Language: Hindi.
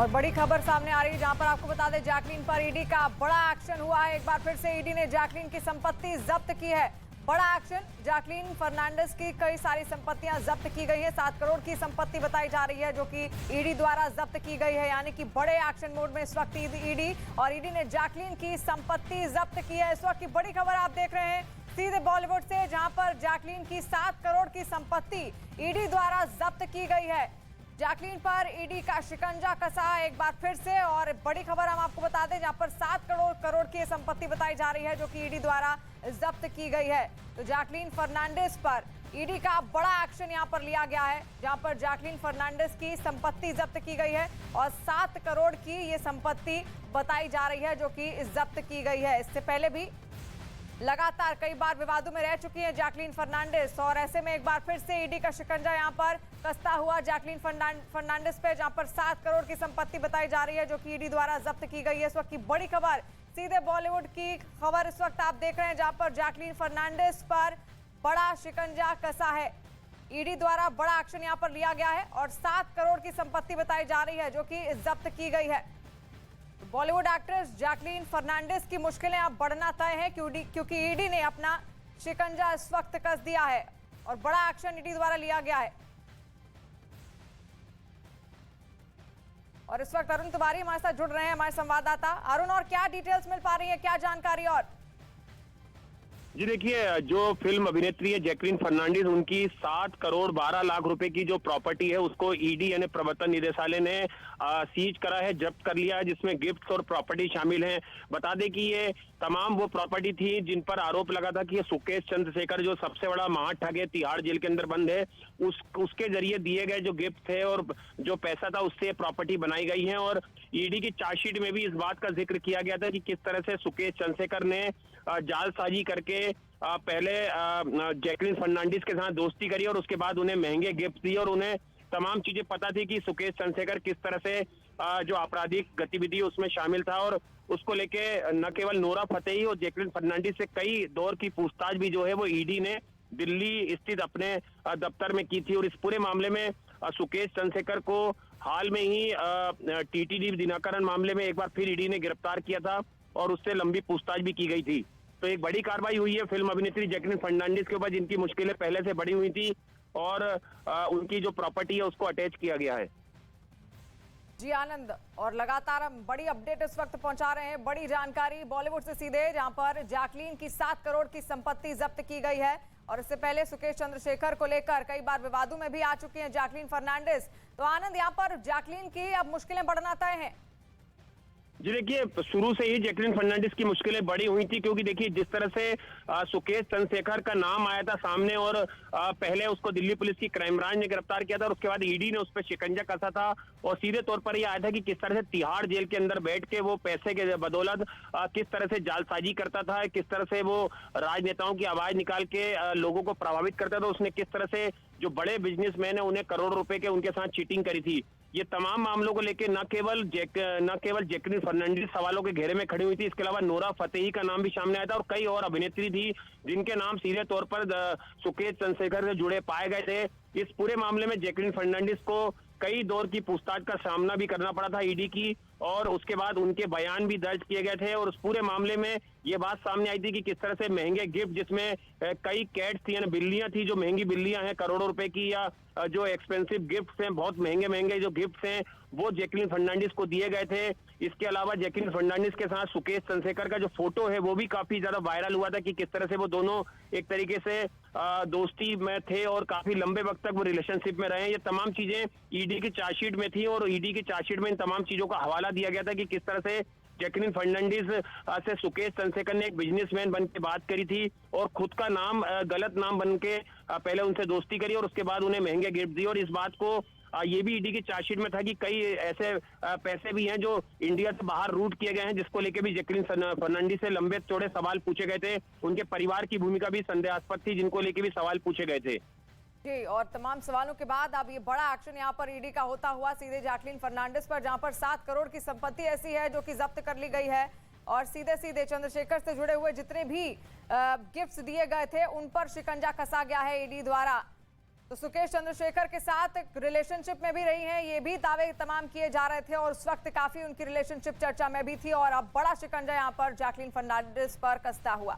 और बड़ी खबर सामने आ रही है जहां पर आपको बता दें जैकलीन पर ईडी का बड़ा एक्शन हुआ है। एक बार फिर से ईडी ने जैकलीन की संपत्ति जब्त की है। बड़ा एक्शन, जैकलीन फर्नांडिस की कई सारी संपत्तियां जब्त की गई है। 7 करोड़ की संपत्ति बताई जा रही है जो कि ईडी द्वारा जब्त की गई है, यानी कि बड़े एक्शन मोड में इस वक्त ईडी, और ईडी ने जैकलीन की संपत्ति जब्त की है। इस वक्त की बड़ी खबर आप देख रहे हैं सीधे बॉलीवुड से, जहां पर जैकलीन की 7 करोड़ की संपत्ति ईडी द्वारा जब्त की गई है। जैकलीन पर ईडी का शिकंजा कसा एक बार फिर से, और बड़ी खबर हम आपको बता दें जहां पर 7 करोड़ की संपत्ति बताई जा रही है जो कि ईडी द्वारा जब्त की गई है। तो जैकलीन फर्नांडिस पर ईडी का बड़ा एक्शन यहां पर लिया गया है, जहां पर जैकलीन फर्नांडिस की संपत्ति जब्त की गई है और 7 करोड़ की ये संपत्ति बताई जा रही है जो कि जब्त की गई है। इससे पहले भी लगातार कई बार विवादों में रह चुकी हैं जैकलीन फर्नांडिस, और ऐसे में एक बार फिर से ईडी का शिकंजा यहां पर कसता हुआ जैकलीन फर्नांडिस पे, जहां पर 7 करोड़ की संपत्ति बताई जा रही है जो कि ईडी द्वारा जब्त की गई है। इस वक्त की बड़ी खबर, सीधे बॉलीवुड की खबर इस वक्त आप देख रहे हैं जहां पर जैकलीन फर्नांडिस पर बड़ा शिकंजा कसा है। ईडी द्वारा बड़ा एक्शन यहां पर लिया गया है और 7 करोड़ की संपत्ति बताई जा रही है जो कि जब्त की गई है। बॉलीवुड एक्ट्रेस जैकलीन फर्नांडिस की मुश्किलें अब बढ़ना तय है क्योंकि ईडी ने अपना शिकंजा इस वक्त कस दिया है और बड़ा एक्शन ईडी द्वारा लिया गया है। और इस वक्त अरुण तिवारी हमारे साथ जुड़ रहे हैं, हमारे संवाददाता। अरुण, और क्या डिटेल्स मिल पा रही है, क्या जानकारी? और जी देखिए, जो फिल्म अभिनेत्री है जैकलीन फर्नांडिस, उनकी 7 करोड़ 12 लाख रुपए की जो प्रॉपर्टी है उसको ईडी यानी प्रवर्तन निदेशालय ने सीज करा है, जब्त कर लिया है, जिसमें गिफ्ट्स और प्रॉपर्टी शामिल हैं। बता दें कि ये तमाम वो प्रॉपर्टी थी जिन पर आरोप लगा था कि ये सुकेश चंद्रशेखर, जो सबसे बड़ा महाठग है, तिहाड़ जेल के अंदर बंद है, उसके जरिए दिए गए जो गिफ्ट थे और जो पैसा था उससे प्रॉपर्टी बनाई गई है। और ईडी की चार्जशीट में भी इस बात का जिक्र किया गया था कि किस तरह से सुकेश चंद्रशेखर ने जालसाजी करके पहले जैकलीन फर्नांडिस के साथ दोस्ती करी और उसके बाद उन्हें महंगे गिफ्ट दिए, और उन्हें तमाम चीजें पता थी कि सुकेश चंद्रशेखर किस तरह से जो आपराधिक गतिविधि उसमें शामिल था। और उसको लेके न केवल नोरा फतेही और जैकलीन फर्नांडिस से कई दौर की पूछताछ भी जो है वो ईडी ने दिल्ली स्थित अपने दफ्तर में की थी। और इस पूरे मामले में सुकेश चंद्रशेखर को हाल में ही टीटीडी दिनाकरण मामले में एक बार फिर ईडी ने गिरफ्तार किया था और उससे लंबी पूछताछ भी की गई थी। तो एक बड़ी कार्रवाई हुई है फिल्म अभिनेत्री जैकलीन फर्नांडिस के ऊपर, जिनकी मुश्किलें पहले से बढ़ी हुई थी, और उनकी जो प्रॉपर्टी है उसको अटैच किया गया है। जी आनंद, और लगातार हम बड़ी अपडेट इस वक्त पहुंचा रहे हैं, बड़ी जानकारी बॉलीवुड से सीधे, जहां पर जैकलीन की 7 करोड़ की संपत्ति जब्त की गई है। और इससे पहले सुकेश चंद्रशेखर को लेकर कई बार विवादों में भी आ चुकी हैं जैकलीन फर्नांडिस। तो आनंद, यहां पर जैकलीन की अब मुश्किलें बढ़ना तय हैं। जी देखिए, शुरू से ही जैकलीन फर्नांडिस की मुश्किलें बड़ी हुई थी, क्योंकि देखिए जिस तरह से सुकेश चंद्रशेखर का नाम आया था सामने, और पहले उसको दिल्ली पुलिस की क्राइम ब्रांच ने गिरफ्तार किया था और उसके बाद ईडी ने उस पर शिकंजा कसा था, और सीधे तौर पर यह आया था कि किस तरह से तिहाड़ जेल के अंदर बैठ के वो पैसे के बदौलत किस तरह से जालसाजी करता था, किस तरह से वो राजनेताओं की आवाज निकाल के लोगों को प्रभावित करता था। उसने किस तरह से जो बड़े बिजनेसमैन है उन्हें करोड़ रुपए के उनके साथ चीटिंग करी थी। ये तमाम मामलों को लेकर न केवल जैकलीन फर्नांडिस सवालों के घेरे में खड़ी हुई थी, इसके अलावा नोरा फतेही का नाम भी सामने आया था और कई और अभिनेत्री थी जिनके नाम सीधे तौर पर सुकेश चंद्रशेखर से जुड़े पाए गए थे। इस पूरे मामले में जैकलीन फर्नांडिस को कई दौर की पूछताछ का सामना भी करना पड़ा था ईडी की, और उसके बाद उनके बयान भी दर्ज किए गए थे। और उस पूरे मामले में ये बात सामने आई थी कि किस तरह से महंगे गिफ्ट, जिसमें कई कैट्स थी, यानी बिल्लियां थी, जो महंगी बिल्लियां हैं करोड़ों रुपए की, या जो एक्सपेंसिव गिफ्ट्स हैं, बहुत महंगे महंगे जो गिफ्ट्स हैं, वो जैकलीन फर्नांडिस को दिए गए थे। इसके अलावा जैकलीन फर्नांडिस के साथ सुकेश चंद्रशेखर का जो फोटो है वो भी काफी ज्यादा वायरल हुआ था कि किस तरह से वो दोनों एक तरीके से दोस्ती में थे और काफी लंबे वक्त तक वो रिलेशनशिप में रहे। ये तमाम चीजें ईडी की चार्जशीट में थी, और ईडी की चार्जशीट में इन तमाम चीजों का हवाला दिया गया था कि किस तरह से जैकलीन फर्नांडिस से सुकेश चंद्रशेखर ने एक बिजनेसमैन बन के बात करी थी और खुद का नाम गलत नाम बन के पहले उनसे दोस्ती करी और उसके बाद उन्हें महंगे गिफ्ट दिए। और इस बात को ये भी ईडी की चार्जशीट में था कि कई ऐसे पैसे भी हैं जो इंडिया से बाहर रूट किए गए हैं, जिसको लेके भी जैकलीन फर्नांडिस से लंबे चौड़े सवाल पूछे गए थे। उनके परिवार की भूमिका भी संदेहास्पद थी, जिनको लेके भी सवाल पूछे गए थे। जी, और तमाम सवालों के बाद अब ये बड़ा एक्शन यहाँ पर ईडी का होता हुआ सीधे जैकलीन फर्नांडिस पर, जहां पर 7 करोड़ की संपत्ति ऐसी है जो कि जब्त कर ली गई है, और सीधे सीधे चंद्रशेखर से जुड़े हुए जितने भी गिफ्ट्स दिए गए थे उन पर शिकंजा कसा गया है ईडी द्वारा। तो सुकेश चंद्रशेखर के साथ रिलेशनशिप में भी रही हैं, ये भी दावे तमाम किए जा रहे थे और उस वक्त काफी उनकी रिलेशनशिप चर्चा में भी थी और अब बड़ा शिकंजा यहां पर जैकलीन फर्नांडिस पर कसता हुआ।